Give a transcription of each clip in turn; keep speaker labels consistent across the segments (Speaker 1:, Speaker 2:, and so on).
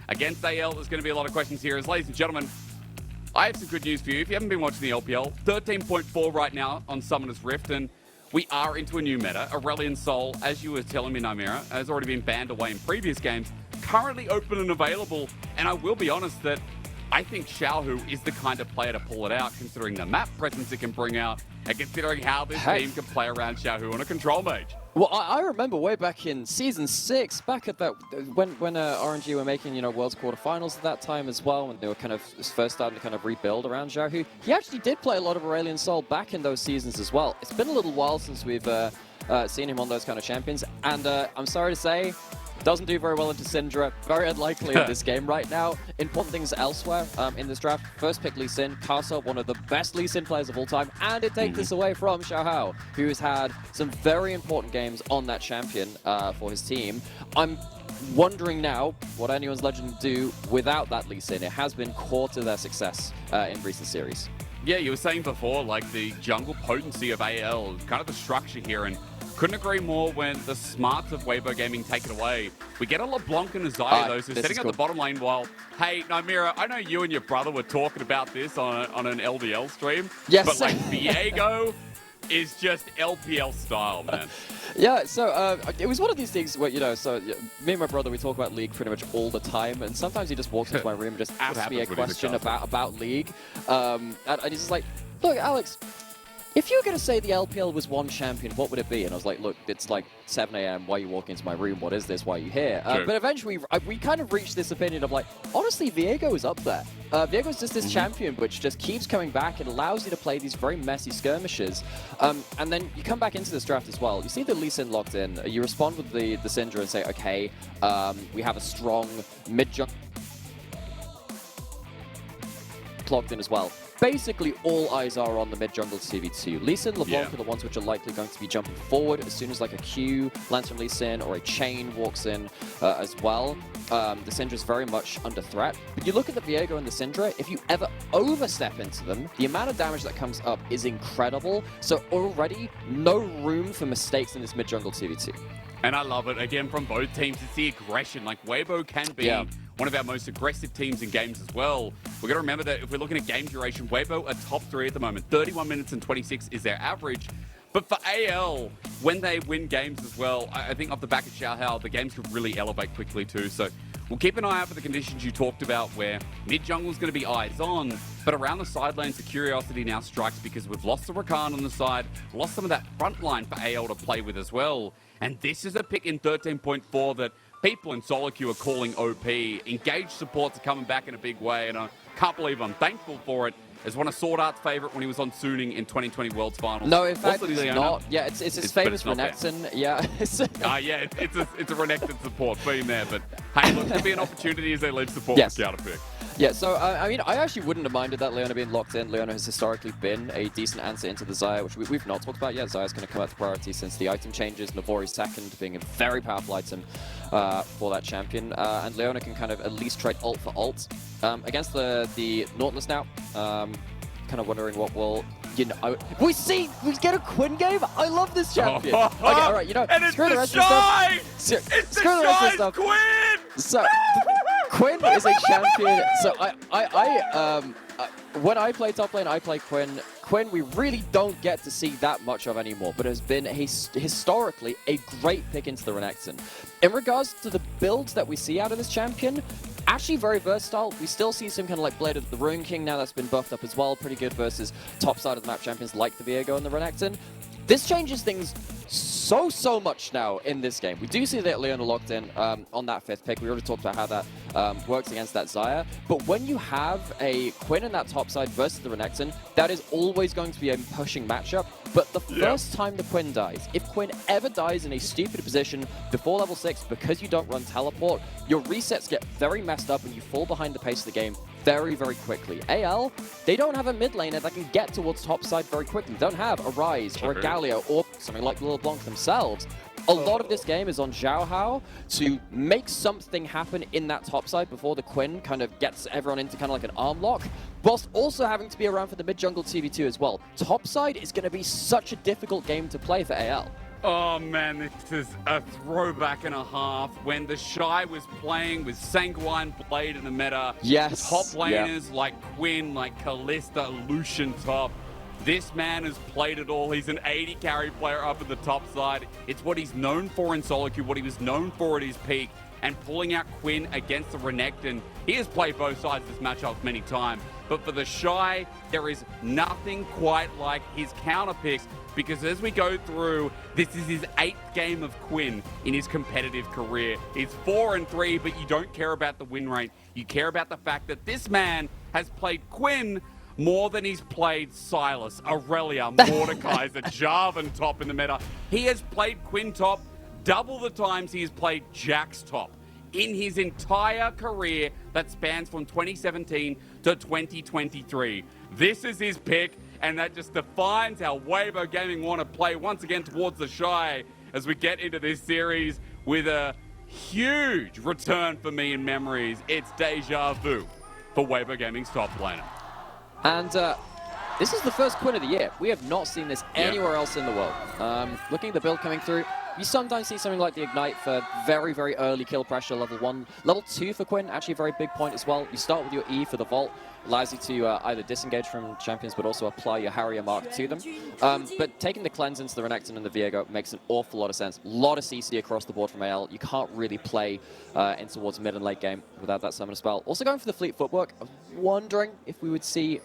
Speaker 1: against AL. There's going to be a lot of questions here. As ladies and gentlemen, I have some good news for you. If you haven't been watching the LPL, 13.4 right now on Summoner's Rift, and we are into a new meta. Aurelion Sol, as you were telling me, Nymera, has already been banned away in previous games, currently open and available, and I will be honest that I think Xiaohu is the kind of player to pull it out, considering the map presence it can bring out, and considering how this team can play around Xiaohu on a control mage.
Speaker 2: Well, I remember way back in Season 6, back at that, when RNG were making, Worlds quarterfinals at that time as well, when they were kind of first starting to kind of rebuild around Xiaohu. He actually did play a lot of Aurelion Sol back in those seasons as well. It's been a little while since we've seen him on those kind of champions, and I'm sorry to say, doesn't do very well into Syndra. Very unlikely in this game right now. Important things elsewhere in this draft. First pick Lee Sin. Karsa, one of the best Lee Sin players of all time. And it takes this away from Xiaohao, who has had some very important games on that champion for his team. I'm wondering now what anyone's legend do without that Lee Sin. It has been core to their success in recent series.
Speaker 1: Yeah, you were saying before, like the jungle potency of AL, kind of the structure here, and couldn't agree more when the smarts of WeiboGaming take it away. We get a LeBlanc and a Xayah, though, so sitting at the bottom lane while, hey, Nymera, I know you and your brother were talking about this on an LDL stream,
Speaker 2: yes,
Speaker 1: but like Viego is just LPL style, man.
Speaker 2: Yeah, so it was one of these things where, so me and my brother, we talk about League pretty much all the time, and sometimes he just walks into my room and just asks me a question about League. And he's just like, look, Alex, if you were going to say the LPL was one champion, what would it be? And I was like, look, it's like 7 AM. Why are you walking into my room? What is this? Why are you here? But eventually, we kind of reached this opinion of like, honestly, Viego is up there. Viego's just this champion which just keeps coming back. It allows you to play these very messy skirmishes. And then you come back into this draft as well. You see the Lee Sin locked in. You respond with the Syndra and say, okay, we have a strong mid-jump locked in as well. Basically, all eyes are on the mid-jungle CV2. Lee Sin, LeBlanc are the ones which are likely going to be jumping forward as soon as like a Q lands from Lee Sin or a chain walks in as well. The Syndra is very much under threat. But you look at the Viego and the Syndra, if you ever overstep into them, the amount of damage that comes up is incredible. So already, no room for mistakes in this mid-jungle CV2.
Speaker 1: And I love it. Again, from both teams, it's the aggression. Like, Weibo can be one of our most aggressive teams in games as well. We've got to remember that if we're looking at game duration, Weibo are top 3 at the moment. 31 minutes and 26 is their average. But for AL, when they win games as well, I think off the back of Xiaohao, the games could really elevate quickly too. So we'll keep an eye out for the conditions you talked about where mid-jungle is going to be eyes on, but around the side lanes, the curiosity now strikes because we've lost the Rakan on the side, lost some of that front line for AL to play with as well. And this is a pick in 13.4 that people in solo queue are calling OP. Engaged supports are coming back in a big way, and I can't believe I'm thankful for it. As one of Sword Art's favorite when he was on Suning in 2020 Worlds Finals.
Speaker 2: No, in fact, it's not. Yeah, it's his famous Renekton. Yeah.
Speaker 1: It's a Renekton support being there. But hey, look, there'll be an opportunity as they leave support with counter pick.
Speaker 2: Yeah, so, I mean, I actually wouldn't have minded that Leona being locked in. Leona has historically been a decent answer into the Xayah, which we've not talked about yet. Xayah's going to come out to priority since the item changes. Navori's second being a very powerful item for that champion. And Leona can kind of at least trade ult for ult. Against the Nautilus now, kind of wondering what will... we get a Quinn game? I love this champion! Okay, alright,
Speaker 1: and it's the Shy! It's the Shy's Quinn!
Speaker 2: So, Quinn is a champion. So when I play top lane, I play Quinn. Quinn, we really don't get to see that much of anymore, but has been historically a great pick into the Renekton. In regards to the builds that we see out of this champion, actually very versatile. We still see some kind of like Blade of the Ruin King now that's been buffed up as well. Pretty good versus top side of the map champions like the Viego and the Renekton. This changes things so much now in this game. We do see that Leona locked in on that 5th pick. We already talked about how that works against that Xayah. But when you have a Quinn in that top side versus the Renekton, that is always going to be a pushing matchup. But the first time the Quinn dies, if Quinn ever dies in a stupid position before level 6 because you don't run teleport, your resets get very messed up and you fall behind the pace of the game very quickly. AL, they don't have a mid laner that can get towards top side very quickly. They don't have a Ryze or a Galio or something like LeBlanc themselves. A lot of this game is on Xiaohao to make something happen in that top side before the Quinn kind of gets everyone into kind of like an arm lock, whilst also having to be around for the mid-jungle TV2 as well. Top side is going to be such a difficult game to play for AL.
Speaker 1: Oh man, this is a throwback and a half when the Shy was playing with Sanguine Blade in the meta.
Speaker 2: Yes.
Speaker 1: Top laners like Quinn, like Kalista, Lucian top. This man has played it all. He's an 80 carry player up at the top side. It's what he's known for in solo queue, what he was known for at his peak. And pulling out Quinn against the Renekton, he has played both sides of this matchup many times. But for the Shy, there is nothing quite like his counter picks, because as we go through, this is his 8th game of Quinn in his competitive career. He's 4-3, but you don't care about the win rate. You care about the fact that this man has played Quinn more than he's played Silas, Aurelia, Mordekaiser, Jarvan top in the meta. He has played Quinn top double the times he has played Jax top in his entire career that spans from 2017 to 2023. This is his pick, and that just defines how WeiboGaming want to play once again towards the Shy as we get into this series with a huge return for me in memories. It's deja vu for WeiboGaming's top laner.
Speaker 2: And this is the first Quinn of the year. We have not seen this anywhere else in the world. Looking at the build coming through, you sometimes see something like the Ignite for very, very early kill pressure, level 1. Level 2 for Quinn, actually a very big point as well. You start with your E for the Vault, allows you to either disengage from champions, but also apply your Harrier mark to them. But taking the cleanse into the Renekton and the Viego makes an awful lot of sense. A lot of CC across the board from AL. You can't really play in towards mid and late game without that summoner spell. Also going for the fleet footwork, I'm wondering if we would see,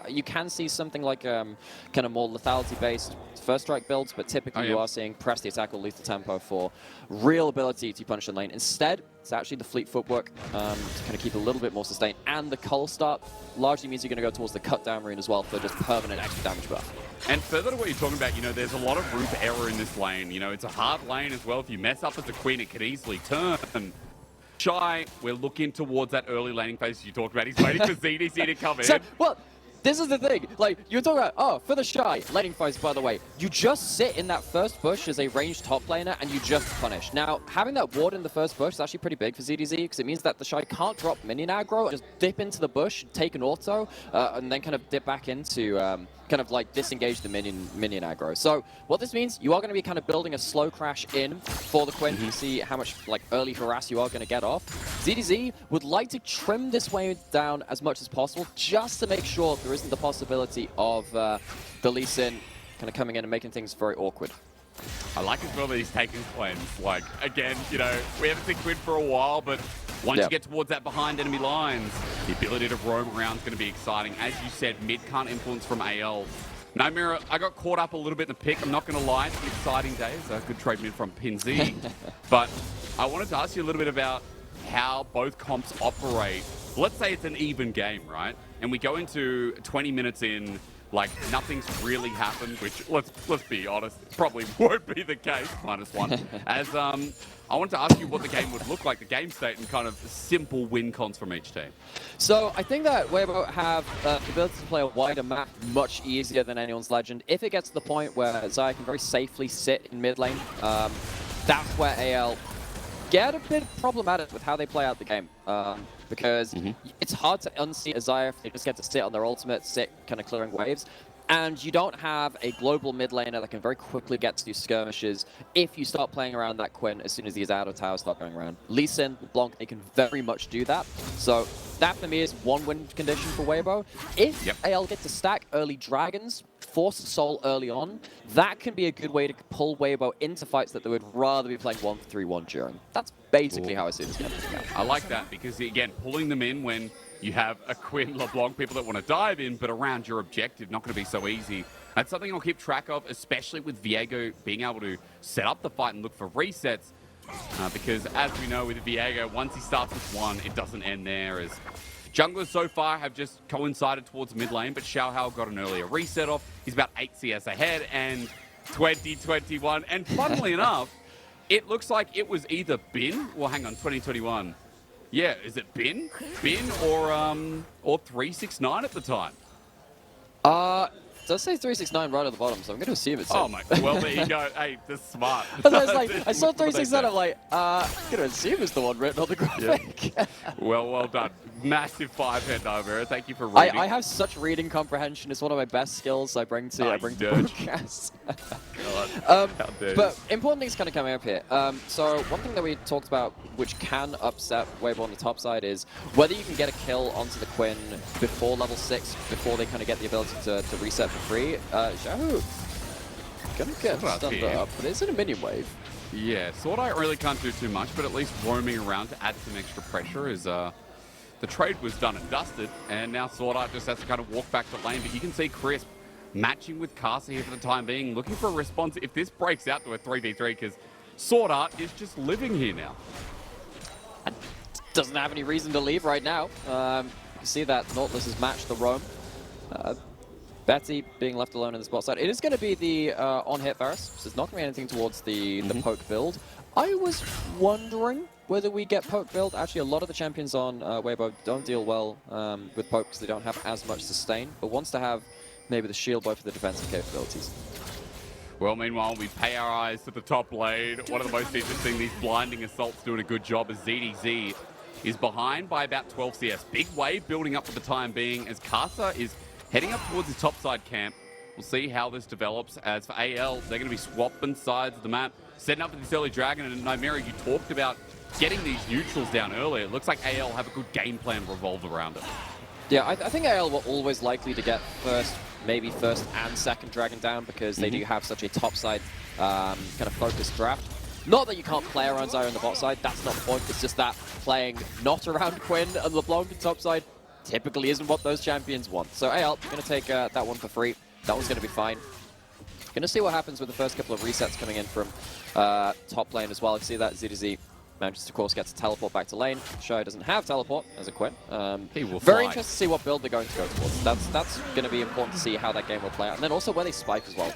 Speaker 2: you can see something like kind of more lethality-based first strike builds, but typically you are seeing press the attack or lethal tempo for real ability to punish the lane. Instead, it's actually the fleet footwork to kind of keep a little bit more sustained, and the cull start largely means you're going to go towards the cut down rune as well for just permanent extra damage buff.
Speaker 1: And further to what you're talking about, you know, there's a lot of room for error in this lane. You know, it's a hard lane as well. If you mess up as a Queen, it could easily turn. Shy, we're looking towards that early laning phase you talked about. He's waiting for ZDC to come in.
Speaker 2: So, well, this is the thing. Like, you're talking about, oh, for the Shy, laning phase, by the way, you just sit in that first bush as a ranged top laner and you just punish. Now, having that ward in the first bush is actually pretty big for ZDZ because it means that the Shy can't drop minion aggro and just dip into the bush, take an auto, and then kind of dip back into kind of like disengage the minion aggro. So what this means, you are going to be kind of building a slow crash in for the Quinn to see how much like early harass you are going to get off. ZDZ would like to trim this wave down as much as possible just to make sure there isn't the possibility of the Lee Sin kind of coming in and making things very awkward.
Speaker 1: I like as well that he's taking cleanse. Like, again, you know, we haven't seen Quinn for a while, but once you get towards that behind enemy lines, the ability to roam around is going to be exciting. As you said, mid can't influence from AL. No, Mira, I got caught up a little bit in the pick. I'm not going to lie, it's an exciting day. So I could trade mid from Pinzi. But I wanted to ask you a little bit about how both comps operate. Let's say it's an even game, right? And we go into 20 minutes in, like nothing's really happened, which let's be honest, probably won't be the case, -1. As I wanted to ask you what the game would look like, the game state, and kind of simple win cons from each team.
Speaker 2: So I think that Weibo have the ability to play a wider map much easier than anyone's Legend. If it gets to the point where Xayah can very safely sit in mid lane, that's where AL get a bit problematic with how they play out the game. Because it's hard to unseat Xayah if they just get to sit on their ultimate, sit kind of clearing waves. And you don't have a global mid laner that can very quickly get to skirmishes if you start playing around that Quinn as soon as these outer towers start going around. Lee Sin, Blanc, they can very much do that. So that for me is one win condition for Weibo. If AL get to stack early dragons, force Soul early on, that can be a good way to pull Weibo into fights that they would rather be playing 1-3-1 during. That's basically how I see this game.
Speaker 1: I like that because, again, pulling them in when you have a Quinn, LeBlanc, people that want to dive in, but around your objective, not going to be so easy. That's something I'll keep track of, especially with Viego being able to set up the fight and look for resets. Because as we know with Viego, once he starts with one, it doesn't end there. As junglers so far have just coincided towards mid lane, but Xiaohao got an earlier reset off. He's about 8 CS ahead, and 2021. And funnily enough, it looks like it was either Bin, well, hang on, 2021. Yeah, is it Bin or 369 at the time?
Speaker 2: It does say 369 right at the bottom, so I'm going to assume it's
Speaker 1: Oh my, well there you go. Hey, that's smart.
Speaker 2: I was like, I saw 369, I'm like, I'm going to assume it's the one written on the graphic.
Speaker 1: Well done. Massive 5-head Nightmare. Thank you for reading.
Speaker 2: I have such reading comprehension. It's one of my best skills I bring to the podcast. But important things kind of coming up here. So one thing that we talked about, which can upset Weibo on the top side, is whether you can get a kill onto the Quinn before level 6, before they kind of get the ability to reset for free. Xiaohu gonna get stunned up, but it's in a minion wave.
Speaker 1: Yeah, Sword Art really can't do too much, but at least roaming around to add some extra pressure is the trade was done and dusted, and now Sword Art just has to kind of walk back to lane. But you can see Crisp matching with Casa here for the time being, looking for a response if this breaks out to a 3v3, because Sword Art is just living here now.
Speaker 2: Doesn't have any reason to leave right now. You can see that Nautilus has matched the roam. Betty being left alone in the spot side. It is going to be the on-hit Varus, so it's not going to be anything towards the poke build. I was wondering whether we get poke build. Actually, a lot of the champions on Weibo don't deal well with poke because they don't have as much sustain, but wants to have maybe the shield bow for the defensive capabilities.
Speaker 1: Well, meanwhile, we pay our eyes to the top lane. One of the most interesting, these blinding assaults doing a good job as ZDZ is behind by about 12 CS. Big wave building up for the time being as Casa is heading up towards his topside camp. We'll see how this develops. As for AL, they're going to be swapping sides of the map, setting up for this early dragon. And Nightmare, you talked about getting these neutrals down earlier. It looks like AL have a good game plan revolved around it.
Speaker 2: Yeah, I think AL were always likely to get maybe first and second dragon down because they do have such a topside kind of focused draft. Not that you can't play around Zyra on the bot side, that's not the point. It's just that playing not around Quinn and LeBlanc in topside typically isn't what those champions want. So AL, going to take that one for free. That one's going to be fine. Going to see what happens with the first couple of resets coming in from top lane as well. You see that ZDZ manages to, of course, get to teleport back to lane. Show doesn't have teleport as a Quinn.
Speaker 1: He will
Speaker 2: Very
Speaker 1: fly.
Speaker 2: interested to see what build they're going to go towards. That's going to be important to see how that game will play out. And then also where they spike as well.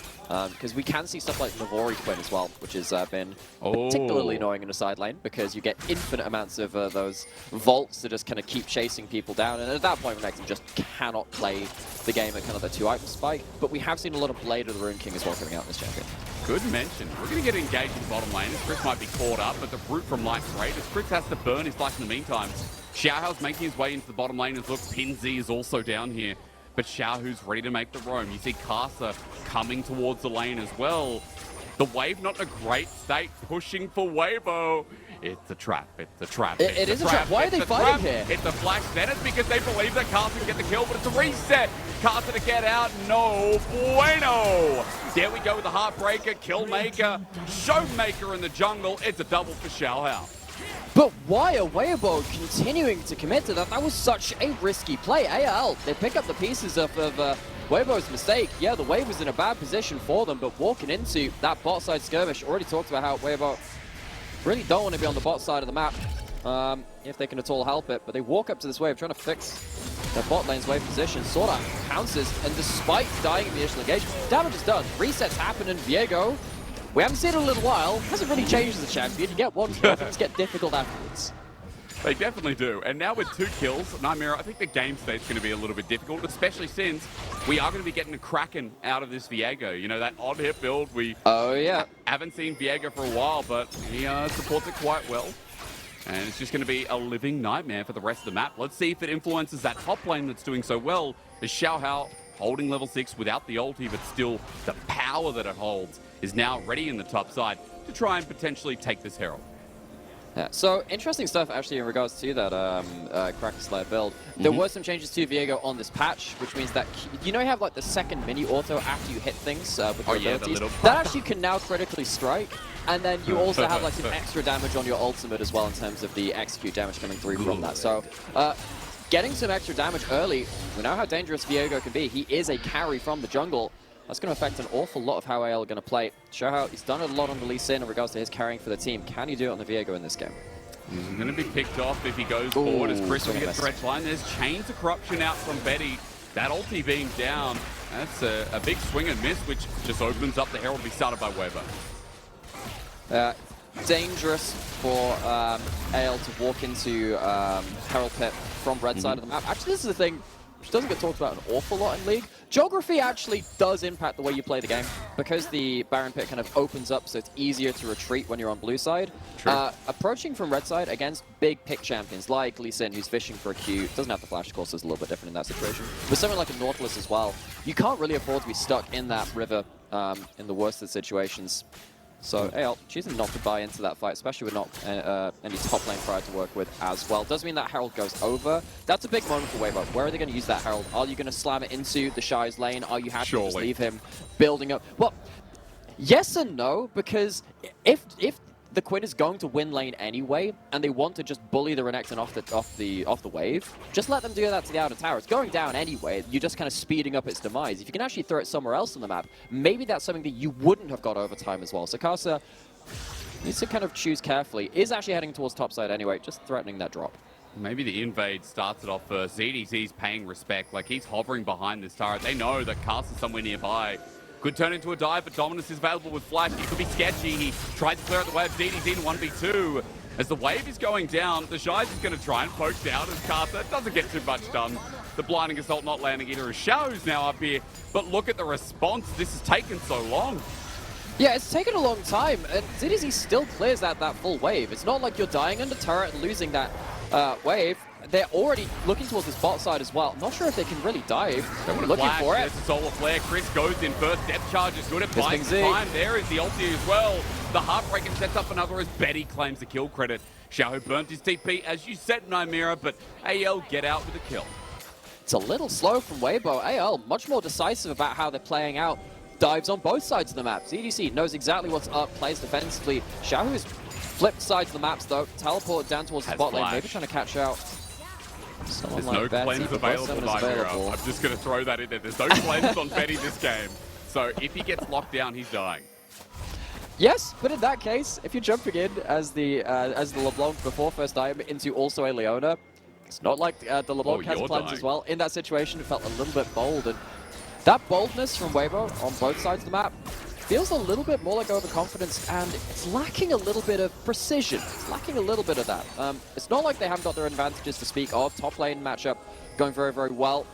Speaker 2: Because we can see stuff like Navori Quinn as well, which has been particularly annoying in a side lane because you get infinite amounts of those vaults that just kind of keep chasing people down. And at that point, Renekton just cannot play the game at kind of the 2-item spike. But we have seen a lot of Blade of the Rune King as well coming out in this champion.
Speaker 1: Good mention. We're going to get engaged in the bottom lane as Chris might be caught up, but the route from Life's great as Chris has to burn his life in the meantime. Xiaohu's making his way into the bottom lane as look, Pinzi is also down here. But Xiaohu's ready to make the roam. You see Casa coming towards the lane as well. The wave not in a great state, pushing for Weibo. It's a trap. It's a trap.
Speaker 2: It is a trap. Why are they fighting here?
Speaker 1: It's a flash. Then it's because they believe that Casa can get the kill, but it's a reset. Casa to get out. No bueno. There we go with the Heartbreaker, Killmaker, Showmaker in the jungle. It's a double for Xiaohu.
Speaker 2: But why are Weibo continuing to commit to that? That was such a risky play. AL, they pick up the pieces of Weibo's mistake. Yeah, the wave was in a bad position for them, but walking into that bot side skirmish, already talked about how Weibo really don't want to be on the bot side of the map if they can at all help it. But they walk up to this wave, trying to fix their bot lane's wave position. Sorta pounces, and despite dying in the initial engagement, damage is done. Resets happen, and Viego, we haven't seen it in a little while, hasn't really changed as a champion. You get one kill, things get difficult afterwards.
Speaker 1: They definitely do. And now with 2 kills, Nightmare, I think the game state's going to be a little bit difficult, especially since we are going to be getting a Kraken out of this Viego. You know, that odd hit build, we haven't seen Viego for a while, but he supports it quite well. And it's just going to be a living nightmare for the rest of the map. Let's see if it influences that top lane that's doing so well. Is Xiaohu holding level 6 without the ulti, but still the power that it holds is now ready in the top side to try and potentially take this Herald.
Speaker 2: Yeah, so interesting stuff actually in regards to that Kraken Slayer build. There were some changes to Viego on this patch, which means that, you know, you have like the second mini auto after you hit things with your abilities. That actually can now critically strike. And then you also have like some extra damage on your ultimate as well in terms of the execute damage coming through from that. So getting some extra damage early, we know how dangerous Viego can be. He is a carry from the jungle. That's going to affect an awful lot of how AL are going to play. Xiaohu, he's done a lot on the Lee Sin in regards to his carrying for the team. Can he do it on the Viego in this game?
Speaker 1: He's going to be picked off if he goes forward as Chris will get stretch line. There's Chains of Corruption out from Betty. That ulti being down, that's a big swing and miss, which just opens up the Herald to be started by Weibo.
Speaker 2: Dangerous for AL to walk into Herald Pit from red side of the map. Actually, this is the thing. which doesn't get talked about an awful lot in League. Geography actually does impact the way you play the game, because the Baron pit kind of opens up so it's easier to retreat when you're on blue side. Approaching from red side against big pick champions like Lee Sin, who's fishing for a Q, doesn't have the flash, of course, is a little bit different in that situation. But something like a Nautilus as well, you can't really afford to be stuck in that river in the worst of situations. So AL choosing not to buy into that fight, especially with not any top lane prior to work with as well. Does mean that Herald goes over. That's a big moment for Weibo. Where are they going to use that Herald? Are you going to slam it into the Shy's lane? Are you happy to just leave him building up? Well, yes and no, because if the Quinn is going to win lane anyway, and they want to just bully the Renekton off the wave, just let them do that to the outer tower. It's going down anyway. You're just kind of speeding up its demise. If you can actually throw it somewhere else on the map, maybe that's something that you wouldn't have got over time as well. So Karsa needs to kind of choose carefully. Is actually heading towards top side anyway, just threatening that drop.
Speaker 1: Maybe the invade starts it off first. ZDZ's paying respect. Like, he's hovering behind this turret. They know that Karsa's somewhere nearby. Could turn into a dive, but Dominus is available with Flash. He could be sketchy. He tries to clear out the wave. ZDZ in 1v2. As the wave is going down, the Shy's is going to try and poke down as Karsa doesn't get too much done. The blinding assault not landing either. Xiao's now up here, but look at the response. This has taken so long.
Speaker 2: Yeah, it's taken a long time, and ZDZ still clears that full wave. It's not like you're dying under turret and losing that wave. They're already looking towards this bot side as well. Not sure if they can really dive. They're looking for it.
Speaker 1: There's a solar flare. Chris goes in first. Depth charge is good at buying time. There is the ulti as well. The Heartbreaker sets up another as Betty claims the kill credit. Xiao burnt his TP, as you said, Nymera, but AL get out with a kill.
Speaker 2: It's a little slow from Weibo. AL much more decisive about how they're playing out. Dives on both sides of the map. ZDC knows exactly what's up, plays defensively. Xiao is flipped sides of the maps though. Teleport down towards the bot lane, maybe trying to catch out.
Speaker 1: There's no cleanse available, Nymera. I'm just going to throw that in there. There's no cleanse on Betty this game. So if he gets locked down, he's dying.
Speaker 2: Yes, but in that case, if you're jumping in as the LeBlanc before first dive into also a Leona, it's not like the LeBlanc has plans as well. In that situation, it felt a little bit bold. And that boldness from Weibo on both sides of the map feels a little bit more like overconfidence, and it's lacking a little bit of precision. It's lacking a little bit of that. It's not like they haven't got their advantages to speak of. Top lane matchup going very, very well,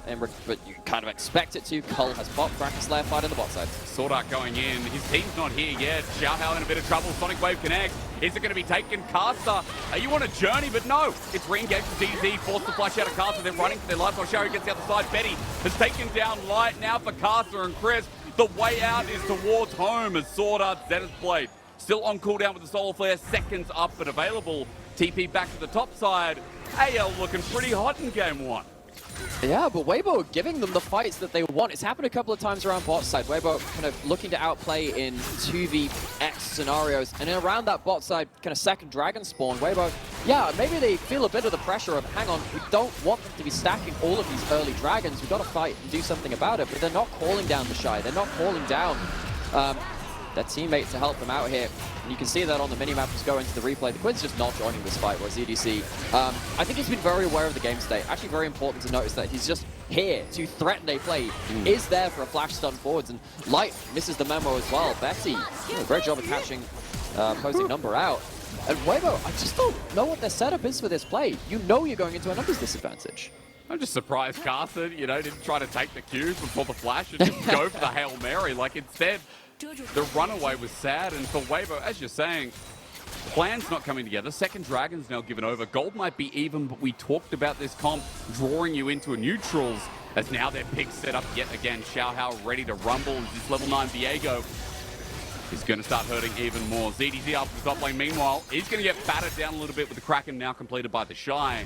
Speaker 2: but you kind of expect it to. Cull has popped, Bracken Slayer fight on the bot side. Sordak
Speaker 1: going in. His team's not here yet. Xiao in a bit of trouble. Sonic Wave connects. Is it going to be taken? Karsa, are you on a journey? But no. It's re-engaged with DZ, forced to flash out of Karsa. They're running for their lives while Xiao gets the other side. Betty has taken down Light now for Karsa and Chris. The way out is towards home as Sword Art Zenith Blade. Still on cooldown with the Solar Flare, seconds up but available. TP back to the top side. AL looking pretty hot in game one.
Speaker 2: Yeah, but Weibo giving them the fights that they want. It's happened a couple of times around bot side. Weibo kind of looking to outplay in 2vx scenarios. And then around that bot side, kind of second dragon spawn, Weibo, yeah, maybe they feel a bit of the pressure of, hang on, we don't want them to be stacking all of these early dragons. We've got to fight and do something about it. But they're not calling down the Shy. They're not calling down their teammate to help them out here. And you can see that on the minimap as go into the replay. The Quinn's just not joining this fight, whereas EDC, I think he's been very aware of the game state. Actually very important to notice that he's just here to threaten a play. Is there for a flash stun forwards, and Light misses the memo as well. Betty, great job of catching opposing number out. And Weibo, I just don't know what their setup is for this play. You know you're going into a numbers disadvantage.
Speaker 1: I'm just surprised Carson, didn't try to take the cues before the flash and just go for the Hail Mary. Like, instead, the runaway was sad, and for Weibo, as you're saying, plans not coming together. Second Dragon's now given over. Gold might be even, but we talked about this comp drawing you into a neutrals, as now their pick set up yet again. Xiao ready to rumble. This level 9 Viego is going to start hurting even more. ZDZ up to the top lane. Meanwhile, he's going to get battered down a little bit with the Kraken now completed by the Shy.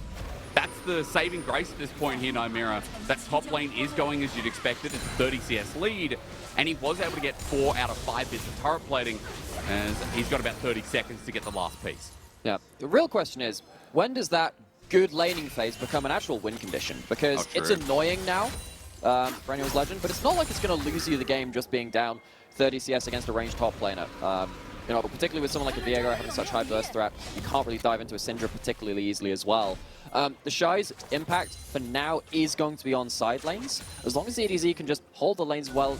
Speaker 1: That's the saving grace at this point here, Nymera. That top lane is going as you'd expected. It's a 30 CS lead, and he was able to get 4 out of 5 bits of turret plating, as he's got about 30 seconds to get the last piece. Yeah, the real question is, when does that good laning phase become an actual win condition? Because it's annoying now for anyone's legend, but it's not like it's going to lose you the game just being down 30 CS against a ranged top laner. Particularly with someone like a Viego having such high burst threat, you can't really dive into a Syndra particularly easily as well. The Shy's impact for now is going to be on side lanes. As long as the ADZ can just hold the lanes well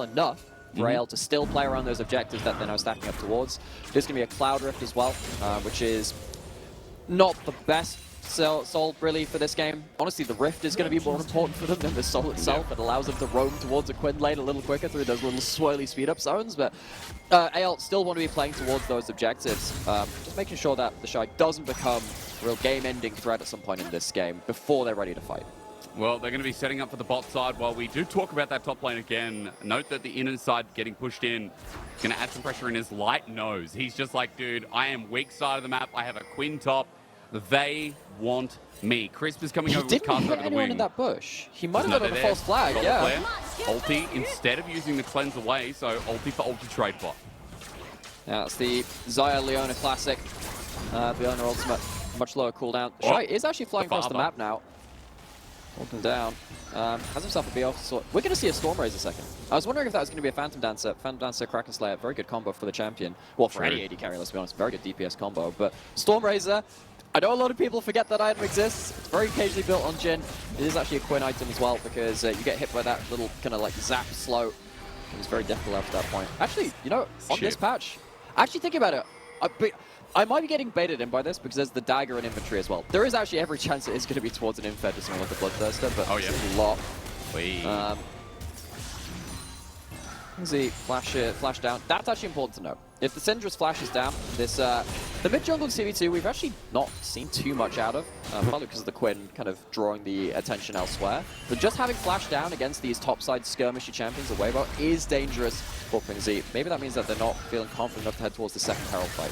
Speaker 1: enough for AL to still play around those objectives that they're now stacking up towards. There's going to be a Cloud Rift as well, which is not the best
Speaker 2: Soul really for this game. Honestly, the Rift is going to be more important for them than the Soul itself. It allows them to roam towards a Quinn lane a little quicker through those little swirly speed-up zones, but AL still want to be playing towards those objectives. Just making sure that the Shy doesn't become a real game-ending threat at some point in this game before they're ready to fight.
Speaker 1: Well, they're going to be setting up for the bot side. While we do talk about that top lane again, note that the inner side getting pushed in is going to add some pressure in his light nose. He's just like, dude, I am weak side of the map. I have a Quinn top. They want me. Crisp is coming over with cast over the wing.
Speaker 2: He didn't hit anyone in that bush. He might have got a false flag, yeah.
Speaker 1: Ulti, instead of using the cleanse away, so ulti for ulti trade bot.
Speaker 2: Yeah, it's the Xayah Leona classic. Leona ultimate, much lower cooldown. Shy is actually flying across the map now. Holding down. Has himself a B off sort. We're going to see a Storm Razor second. I was wondering if that was going to be a Phantom Dancer. Phantom Dancer, Kraken Slayer, very good combo for the champion. Well, for any AD carry, let's be honest. Very good DPS combo. But Storm Razor, I know a lot of people forget that item exists. It's very occasionally built on Jhin. It is actually a Quinn item as well because you get hit by that little kind of like zap slow. It's very difficult after that point. Actually, you know, on this patch, actually thinking about it, I might be getting baited in by this because there's the dagger in inventory as well. There is actually every chance it is going to be towards an infed or something like a Bloodthirster, but it's a lot. Easy flash down. That's actually important to know. If the Syndra's flash is down, this the mid jungle in CV2 we've actually not seen too much out of, probably because of the Quinn kind of drawing the attention elsewhere. But just having flash down against these topside skirmishy champions of Weibo is dangerous for Pingzi. Maybe that means that they're not feeling confident enough to head towards the second Herald fight.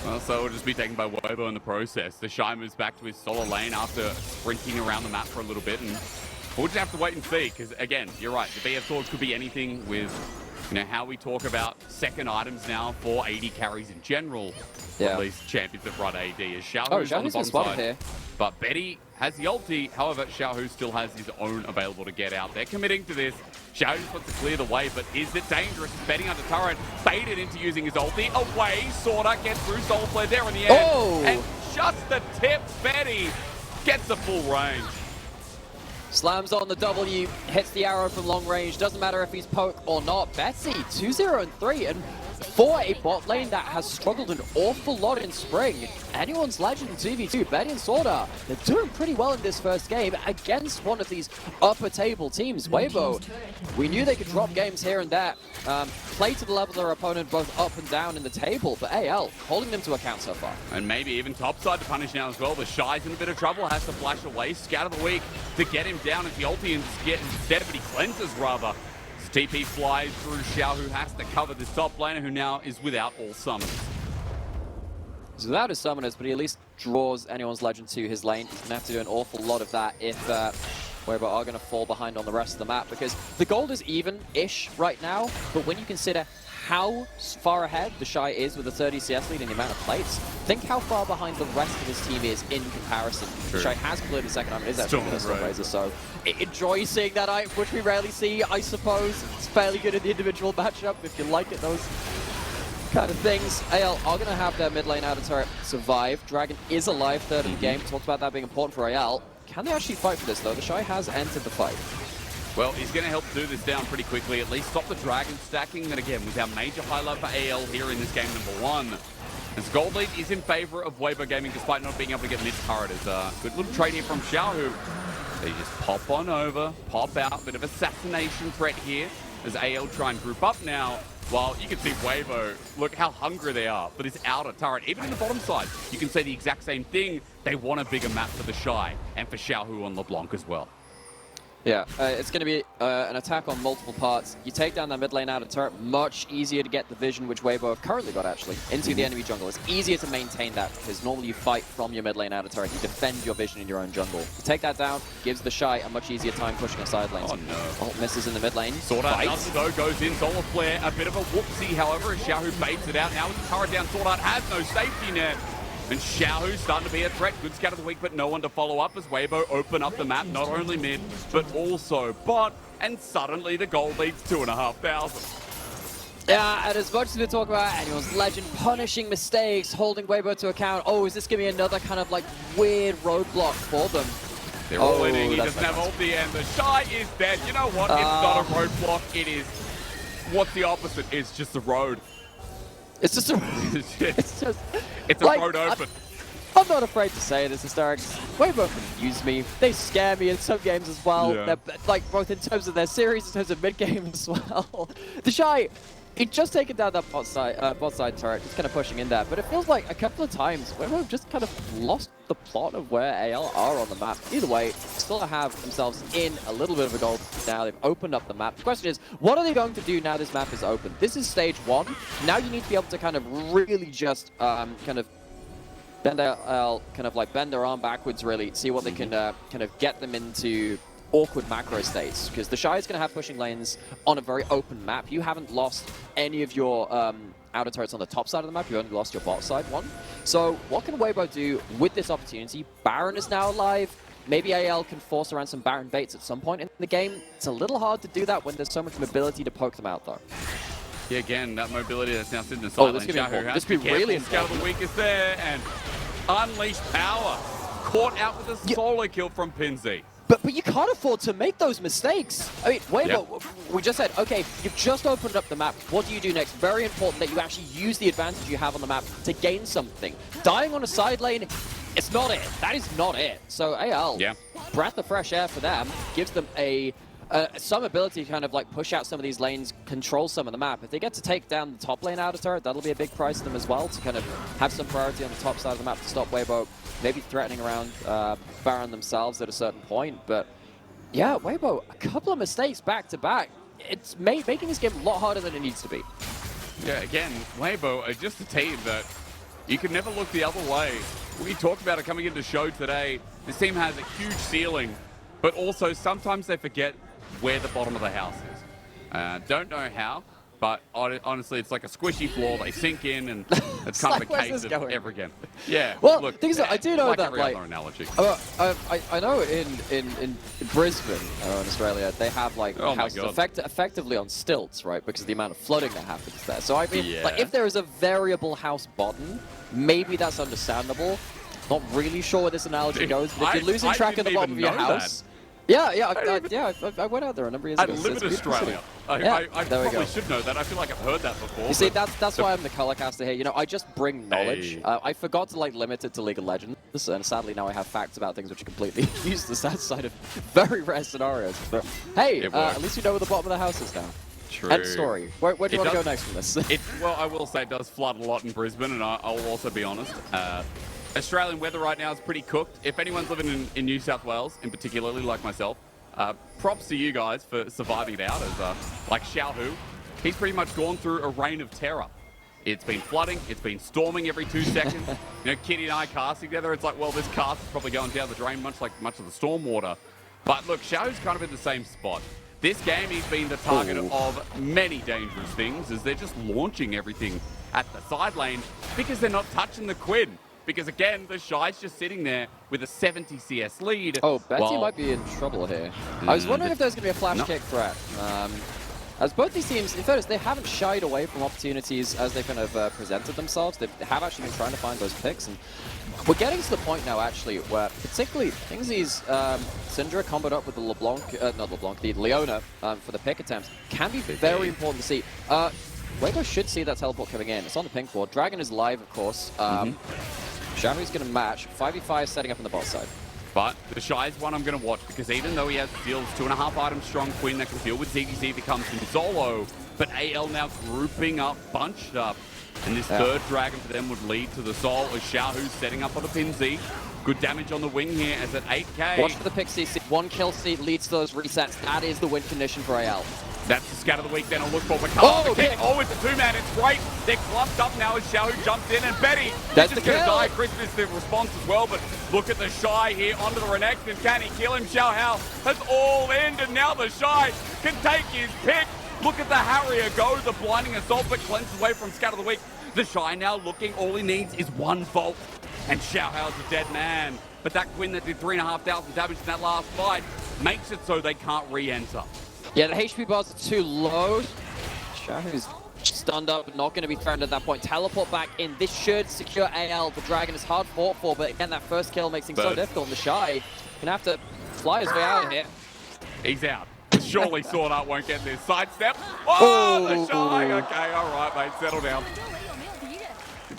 Speaker 1: Well, so it'll just be taken by Weibo in the process. The Shy moves back to his solo lane after sprinting around the map for a little bit, and we'll just have to wait and see, because again, you're right, the BF swords could be anything with, you know, how we talk about second items now for AD carries in general. At least champions that run AD is Xiaohu's on the bottom side. Here. But Betty has the ulti, however, Xiaohu still has his own available to get out. They're committing to this. Xiaohu just wants to clear the way, but is it dangerous? He's betting under turret, baited into using his ulti. Away, Sorta gets through Soul Flare there in the end. And just the tip, Betty gets the full range.
Speaker 2: Slams on the W, hits the arrow from long range. Doesn't matter if he's poke or not. Betsy, 2-0-3, and for a bot lane that has struggled an awful lot in spring, anyone's legend in 2v2, Betty and Sorda, they're doing pretty well in this first game against one of these upper table teams. Weibo, we knew they could drop games here and there, play to the level of their opponent both up and down in the table, but AL holding them to account so far. And maybe even topside to punish now as well. The Shy's in a bit of trouble, has to flash away, Scout of the Week to get him down as the ulti instead of it, he cleanses rather. TP flies through Xiao, who has to cover this top laner, who now is without all summoners. He's without his summoners, but he at least draws anyone's legend to his lane. He's going to have to do an awful lot of that if Weibo are going to fall behind on the rest of the map, because the gold is even-ish right now, but when you consider how far ahead the Shy is with a 30 CS lead and the amount of plates, think how far behind the rest of his team is in comparison. The Shy has completed the second item, it is actually a Storm Razor, so enjoy seeing that item, which we rarely see, I suppose. It's fairly good in the individual matchup, if you like it, those kind of things. AL are going to have their mid lane out of turret survive. Dragon is alive, third in the game. Talked about that being important for AL. Can they actually fight for this, though? The Shy has entered the fight. Well, he's going to help do this down pretty quickly, at least stop the Dragon stacking. And again, was our major highlight for AL here in this game #1. As gold lead is in favor of WeiboGaming, despite not being able to get mid-turret. As a good little trade here from Xiaohu. They just pop on over, pop out, bit of assassination threat here. As AL try and group up now, while you can see Weibo, look how hungry they are for this outer turret. Even in the bottom side, you can say the exact same thing. They want a bigger map for the Shy, and for Xiaohu on LeBlanc as well. Yeah, it's going to be an attack on multiple parts. You take down that mid lane out of turret, much easier to get the vision, which Weibo have currently got actually, into the enemy jungle. It's easier to maintain that, because normally you fight from your mid lane out of turret, you defend your vision in your own jungle. You take that down, gives the Shy a much easier time pushing a side lane. Oh no. Oh, misses in the mid lane. Swordart does though, goes in, Solar Flare, a bit of a whoopsie, however, as Xiaohu baits it out. Now with the turret down, Swordart has no safety net. And Xiaohu's starting to be a threat. Good scout of the week, but no one to follow up as Weibo open up the map, not only mid, but also bot. And suddenly the gold leads 2,500. Yeah, and as much as we talk about anyone's legend punishing mistakes, holding Weibo to account, oh, is this going to be another kind of like weird roadblock for them? They're all winning, he doesn't have ulti, and the Shy is dead. You know what? It's not a roadblock, it is what's the opposite? It's just the road. It's just a it's a like, road open. I'm not afraid to say this, Hysterics. Weibo confuse me. They scare me in some games as well.
Speaker 1: Yeah.
Speaker 2: They're, like, both in terms of their series, in terms of mid-game as well. The Shy, he'd just taken down that bot side turret, just kind of pushing in there. But it feels like a couple of times, Weibo just kind of lost the plot of where AL are on the map. Either way, still have themselves in a little bit of a goal now. They've opened up the map. The question is, what are they going to do now this map is open? This is stage 1. Now you need to be able to kind of really just kind of bend their arm backwards, really, see what they can kind of get them into awkward macro states. Because the Shy is going to have pushing lanes on a very open map. You haven't lost any of your outer turrets on the top side of the map. You only lost your bot side one. So what can Weibo do with this opportunity? Baron is now alive. Maybe AL can force around some Baron baits at some point in the game. It's a little hard to do that when there's so much mobility to poke them out, though.
Speaker 1: Yeah, again, that mobility that's now sitting in the side lane.
Speaker 2: This could be really important.
Speaker 1: Scout of the Week is there, and Unleashed Power caught out with a solo kill from Pinzy.
Speaker 2: But you can't afford to make those mistakes. I mean, Weibo, we just said, okay, you've just opened up the map. What do you do next? Very important that you actually use the advantage you have on the map to gain something. Dying on a side lane, it's not it. That is not it. So AL, breath of fresh air for them, gives them some ability to kind of like push out some of these lanes, control some of the map. If they get to take down the top lane outer turret, that'll be a big price to them as well, to kind of have some priority on the top side of the map to stop Weibo maybe threatening around Baron themselves at a certain point. But yeah, Weibo, a couple of mistakes back to back. It's making this game a lot harder than it needs to be.
Speaker 1: Yeah, again, Weibo are just a team that you can never look the other way. We talked about it coming into the show today. This team has a huge ceiling, but also sometimes they forget where the bottom of the house is. Don't know how, but honestly, it's like a squishy floor. They sink in, and it's kind of a case of ever again. Yeah.
Speaker 2: Well,
Speaker 1: look,
Speaker 2: things I do know
Speaker 1: like
Speaker 2: that
Speaker 1: every other analogy.
Speaker 2: I know in Brisbane, in Australia, they have like houses effectively on stilts, right? Because of the amount of flooding that happens there. So I mean, like if there is a variable house bottom, maybe that's understandable. Not really sure where this analogy goes, but if you're losing track of the bottom of your house. I went out there a number of years ago.
Speaker 1: I live in Australia. I probably should know that. I feel like I've heard that before.
Speaker 2: You see, that's why I'm the color caster here. You know, I just bring knowledge. I forgot to like limit it to League of Legends, and sadly now I have facts about things which are completely useless outside of very rare scenarios. But hey, at least you know where the bottom of the house is now.
Speaker 1: True.
Speaker 2: End story. Where do you want to go next from this?
Speaker 1: Well, I will say it does flood a lot in Brisbane, and I'll also be honest. Australian weather right now is pretty cooked. If anyone's living in New South Wales, in particularly like myself, props to you guys for surviving it out. As like Xiaohu, he's pretty much gone through a reign of terror. It's been flooding, it's been storming every 2 seconds. You know, Kitty and I casting together, it's like, well, this cast is probably going down the drain, much of the storm water. But look, Xiaohu's kind of in the same spot. This game, he's been the target of many dangerous things, as they're just launching everything at the side lane because they're not touching the Quinn. Because again, the Shy's just sitting there with a 70 CS lead.
Speaker 2: Oh, Betty might be in trouble here. I was wondering if there's going to be a flash kick threat. As both these teams, in fairness, they haven't shied away from opportunities as they kind of presented themselves. They have actually been trying to find those picks. And we're getting to the point now, actually, where particularly these Syndra comboed up with the the Leona for the pick attempts can be very important to see. Weibo should see that teleport coming in. It's on the pink board. Dragon is live, of course. Xiaohu's going to match. 5v5 setting up on the bot side.
Speaker 1: But the Shy is one I'm going to watch, because even though he has deals 2.5 items strong Queen that can deal with ZVZ if he comes in solo, but AL now grouping up, bunched up, and this third Dragon for them would lead to the Soul as Xiaohu's setting up on the Pinzy. Good damage on the wing here as at 8k.
Speaker 2: Watch for the pick CC. 1 kill seat leads to those resets. That is the win condition for AL.
Speaker 1: That's the scat of the week then. I'll look for McCullough. It's a 2-man. It's great. They're clumped up now as Xiaohu jumps in. And Betty is just going to die. Christmas the response as well. But look at the Shy here onto the Renekton. And can he kill him? Xiaohu has all in. And now the Shy can take his pick. Look at the Harrier go. The blinding assault, but cleanses away from scat of the week. The Shy now looking. All he needs is 1 volt. And Xiaohu's a dead man. But that Quinn that did 3,500 damage in that last fight makes it so they can't re-enter.
Speaker 2: Yeah, the HP bars are too low. Xiaohu's stunned up, not going to be threatened at that point. Teleport back in. This should secure AL. The Dragon is hard fought for, but again, that first kill makes things so difficult. And the Shy gonna have to fly his way out of here.
Speaker 1: He's out. Surely Sword Art won't get this sidestep. Oh, the Shy! Okay, all right, mate, settle down.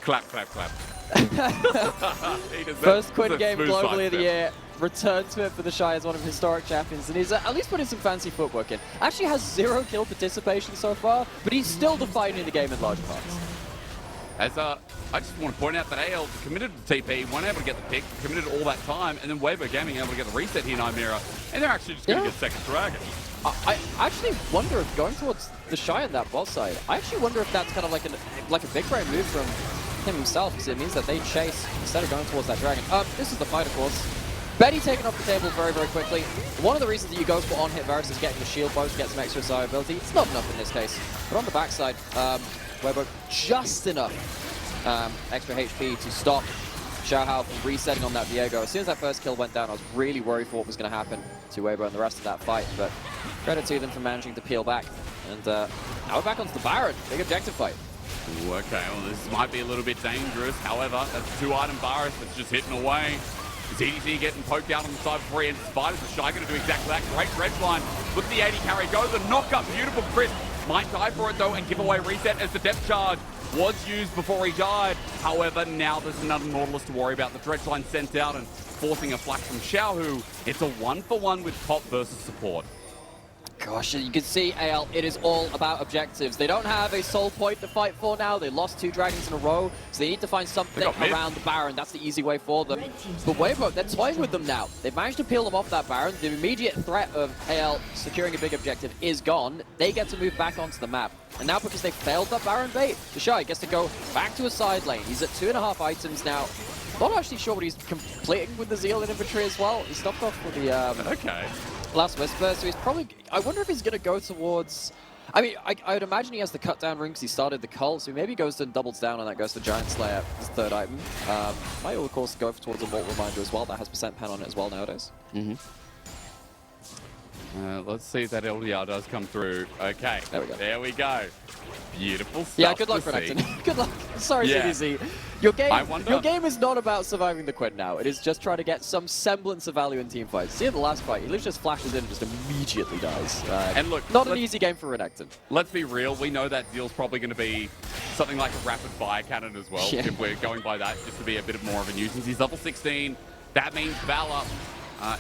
Speaker 1: Clap, clap, clap.
Speaker 2: First Quinn game globally of the year. Return to it for the Shy as one of historic champions, and he's at least putting some fancy footwork in. Actually has 0 kill participation so far, but he's still defining the game in large parts.
Speaker 1: As I just want to point out that AL committed to TP, weren't able to get the pick, committed all that time, and then WeiboGaming able to get the reset here, Nymera, and they're actually just going to get second dragon.
Speaker 2: I actually wonder if going towards the Shy on that bot side, I actually wonder if that's kind of like a big brain move from him himself, because it means that they chase instead of going towards that dragon. This is the fight, of course. Betty taken off the table very, very quickly. One of the reasons that you go for on-hit Varus is getting the shield bow to get some extra survivability. It's not enough in this case. But on the backside, Weibo just enough extra HP to stop Xiaohao from resetting on that Viego. As soon as that first kill went down, I was really worried for what was going to happen to Weibo and the rest of that fight. But credit to them for managing to peel back. And now we're back onto the Baron. Big objective fight.
Speaker 1: Ooh, okay, well, this might be a little bit dangerous. However, that's a 2-item Varus that's just hitting away. ZDZ getting poked out on the side before he enters Spiders. The Shy going to do exactly that. Great red line. Look at the 80 carry. Go the knock-up. Beautiful crisp. Might die for it, though, and give away reset as the depth charge was used before he died. However, now there's another Nautilus to worry about. The dredge line sent out and forcing a flash from Xiaohu. It's a 1-for-1 with top versus support.
Speaker 2: Gosh, you can see, AL, it is all about objectives. They don't have a soul point to fight for now. They lost 2 dragons in a row, so they need to find something around the Baron. That's the easy way for them. But Weibo, they're toying with them now. They've managed to peel them off that Baron. The immediate threat of AL securing a big objective is gone. They get to move back onto the map. And now because they failed that Baron bait, the Shy gets to go back to a side lane. He's at 2.5 items now. Not actually sure what he's completing with the Zeal in inventory as well. He stopped off with the Last Whisper, so he's probably... I wonder if he's going to go towards... I mean, I would imagine he has the cut down ring because he started the cult, so maybe goes and doubles down on that, goes to Giant Slayer, his 3rd item. Might, of course, go towards a Vault Reminder as well. That has % pen on it as well nowadays.
Speaker 1: Let's see if that LDR does come through. Okay,
Speaker 2: there we go.
Speaker 1: There we go. Beautiful stuff.
Speaker 2: Yeah, good luck, Renekton. Good luck. Sorry, CDZ. Your game is not about surviving the Quinn now. It is just trying to get some semblance of value in team fights. See, in the last fight, he literally just flashes in and just immediately dies.
Speaker 1: And look,
Speaker 2: not an easy game for Renekton.
Speaker 1: Let's be real. We know that Zeal's probably going to be something like a rapid fire cannon as well. If we're going by that, just to be a bit more of a nuisance. He's level 16. That means Valor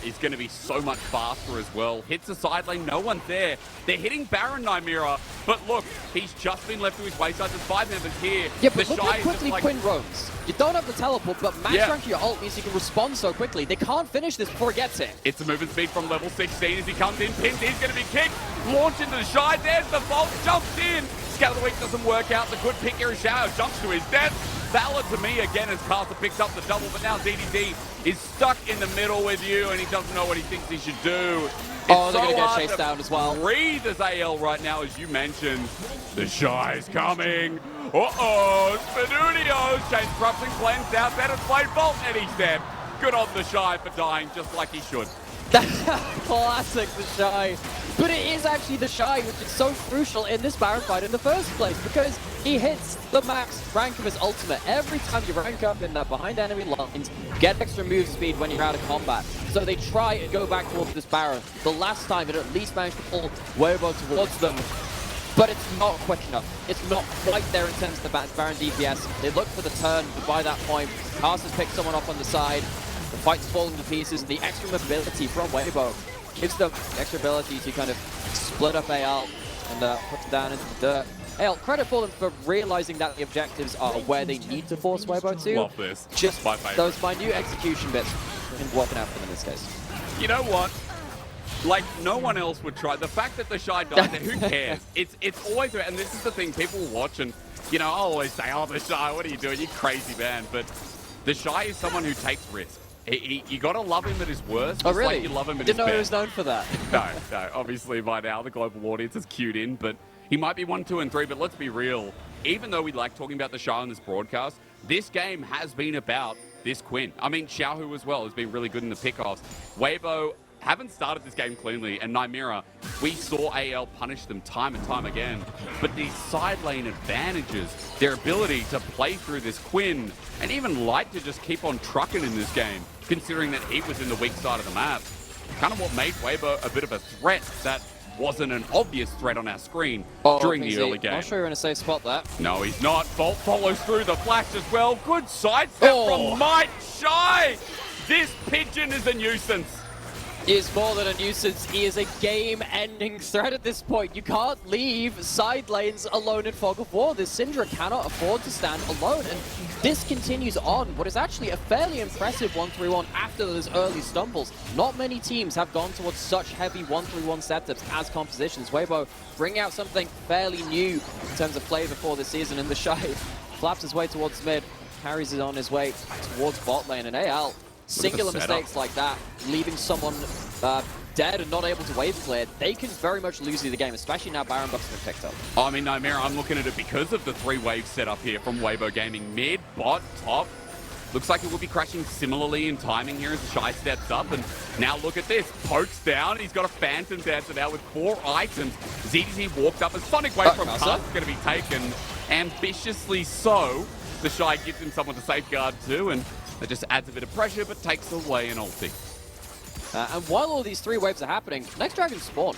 Speaker 1: is going to be so much faster as well. Hits the side lane, no one's there. They're hitting Baron Nymera, but look, he's just been left to his wayside. There's 5 members here.
Speaker 2: Yeah, but look how quickly Quinn roams. You don't have the teleport, but max rank your ult means you can respond so quickly. They can't finish this before he gets it.
Speaker 1: It's a movement speed from level 16 as he comes in. Pinned, he's going to be kicked. Launch into the Shy. There's the vault. Jumps in. Scatter the Week doesn't work out. The good pick here is Xiao. Jumps to his death. Valor to me again as Carter picks up the double, but now ZDZ is stuck in the middle with you and he doesn't know what he thinks he should do.
Speaker 2: They're going to get chased down as well.
Speaker 1: Breathe as AL right now, as you mentioned. The Shy's coming. Uh-oh, Spinunio's Chain Corruption cleansed out. Better play Vault, and he's dead. Good on the Shy for dying just like he should.
Speaker 2: Classic, the Shy. But it is actually the Shy which is so crucial in this Baron fight in the first place, because he hits the max rank of his ultimate. Every time you rank up in that behind enemy lines, you get extra move speed when you're out of combat. So they try and go back towards this Baron. The last time it at least managed to pull Weibo towards them, but it's not quick enough. It's not quite there in terms of the Baron DPS. They look for the turn, but by that point, Casters picked someone up on the side. The fight's falling to pieces, and the extra mobility from Weibo gives them extra ability to kind of split up AL and put them down into the dirt. AL, credit for them for realizing that the objectives are where they need to force Weibo to.
Speaker 1: Love this.
Speaker 2: Just those minute execution bits and working out for them in this case.
Speaker 1: You know what? Like, no one else would try. The fact that the Shy died there, who cares? It's always, and this is the thing, people watch and, you know, I'll always say, oh, the Shy, what are you doing? You crazy man. But the Shy is someone who takes risks. You gotta love him at his worst.
Speaker 2: Oh, really?
Speaker 1: Like you love him at
Speaker 2: Didn't
Speaker 1: his
Speaker 2: know he
Speaker 1: best.
Speaker 2: was known for that.
Speaker 1: No. Obviously, by now, the global audience is cued in, but he might be 1, 2, and 3. But let's be real. Even though we like talking about the Shy on this broadcast, this game has been about this Quinn. I mean, Xiaohu as well has been really good in the pickoffs. Weibo haven't started this game cleanly, and Nymera, we saw AL punish them time and time again. But these side lane advantages, their ability to play through this Quinn, and even Light to just keep on trucking in this game, considering that he was in the weak side of the map, kind of what made Weibo a bit of a threat that wasn't an obvious threat on our screen
Speaker 2: Oh,
Speaker 1: during the early game.
Speaker 2: Not sure you're in a safe spot there.
Speaker 1: No, he's not. Bolt follows through the flash as well. Good sidestep from Mike Shy. This pigeon is a nuisance.
Speaker 2: He is more than a nuisance. He is a game-ending threat at this point. You can't leave side lanes alone in Fog of War. This Syndra cannot afford to stand alone, and this continues on what is actually a fairly impressive 1-3-1 after those early stumbles. Not many teams have gone towards such heavy 1-3-1 setups as compositions. Weibo bringing out something fairly new in terms of flavor for this season, and the Shy flaps his way towards mid, carries it on his way towards bot lane, and AL, singular mistakes like that, leaving someone dead and not able to wave clear, they can very much lose you the game, especially now Baron Buff's been picked up.
Speaker 1: I mean, no, Mira, I'm looking at it because of the 3-wave setup here from WeiboGaming. Mid, bot, top. Looks like it will be crashing similarly in timing here as the Shy steps up. And now look at this. Pokes down. He's got a Phantom Dancer now with 4 items. ZDZ walked up. A Sonic Wave from Cast is going to be taken ambitiously so. The Shy gives him someone to safeguard too, and that just adds a bit of pressure, but takes away an ulti.
Speaker 2: And while all these 3 waves are happening, next Dragon spawn,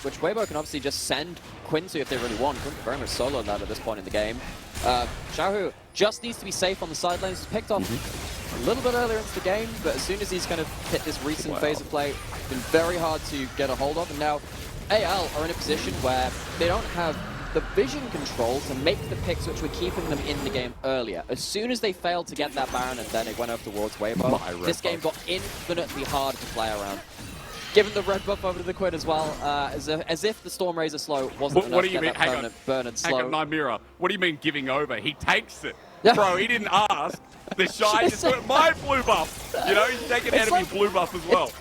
Speaker 2: which Weibo can obviously just send Quinn to if they really want. Quinn very much solo that at this point in the game. Xiaohu just needs to be safe on the side lanes. He's picked off a little bit earlier into the game, but as soon as he's kind of hit this recent phase of play, it's been very hard to get a hold of. And now AL are in a position where they don't have the vision control to make the picks which were keeping them in the game earlier. As soon as they failed to get that Baron and then it went over towards Weibo, this game got infinitely harder to play around. Given the red buff over to the Quinn as well, as if the Storm Razor slow wasn't enough to get that permanent burn and slow.
Speaker 1: Hang on, Nymira. What do you mean giving over? He takes it. Bro, he didn't ask. The Shy just went, my blue buff. You know, he's taking enemy blue buff as well.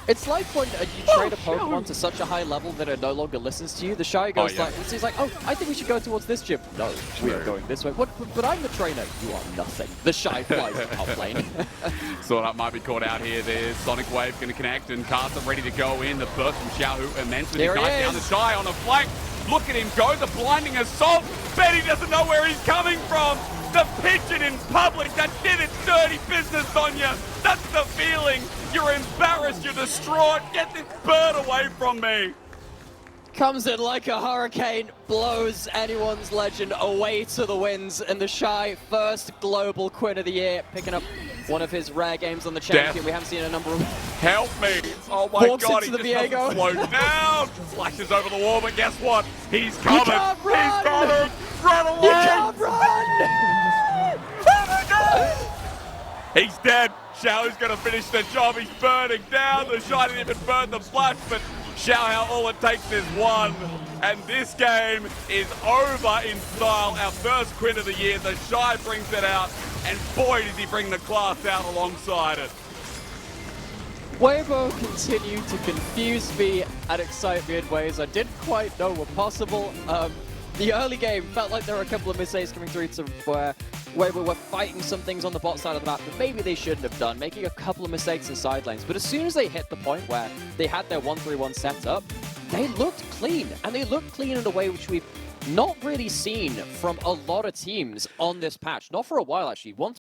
Speaker 2: It's like when you trade a Pokemon to such a high level that it no longer listens to you. The Shy goes like, he's like, oh, I think we should go towards this gym. No, we are going this way. What? But I'm the trainer. You are nothing. The Shy flies top lane.
Speaker 1: So that might be caught out here. There's Sonic Wave going to connect, and Carter ready to go in. The burst from Xiaohu immense with his knife down the Shy on a flank. Look at him go, the blinding assault. Bet he doesn't know where he's coming from. The pigeon in public that did its dirty business on you. That's the feeling. You're embarrassed, you're distraught. Get this bird away from me.
Speaker 2: Comes in like a hurricane, blows anyone's legend away to the winds, and the Shy first global Quinn of the year, picking up one of his rare games on the champion. We haven't seen a number of...
Speaker 1: Help me! Oh my God, he
Speaker 2: the
Speaker 1: just doesn't slow down! Flashes over the wall, but guess what? He's coming! He's coming! Run away!
Speaker 2: You can't run!
Speaker 1: He's dead! Xiao's gonna finish the job, he's burning down! The Shy didn't even burn the flash, but Xiao, all it takes is one. And this game is over in style. Our first Quinn of the year, the Shy brings it out, and boy does he bring the class out alongside it.
Speaker 2: Weibo continued to confuse me and excite me in ways I didn't quite know were possible. The early game felt like there were a couple of mistakes coming through to where Weibo were fighting some things on the bot side of the map that maybe they shouldn't have done, making a couple of mistakes in side lanes. But as soon as they hit the point where they had their 1-3-1 set up, they looked clean. And they looked clean in a way which we've not really seen from a lot of teams on this patch. Not for a while, actually.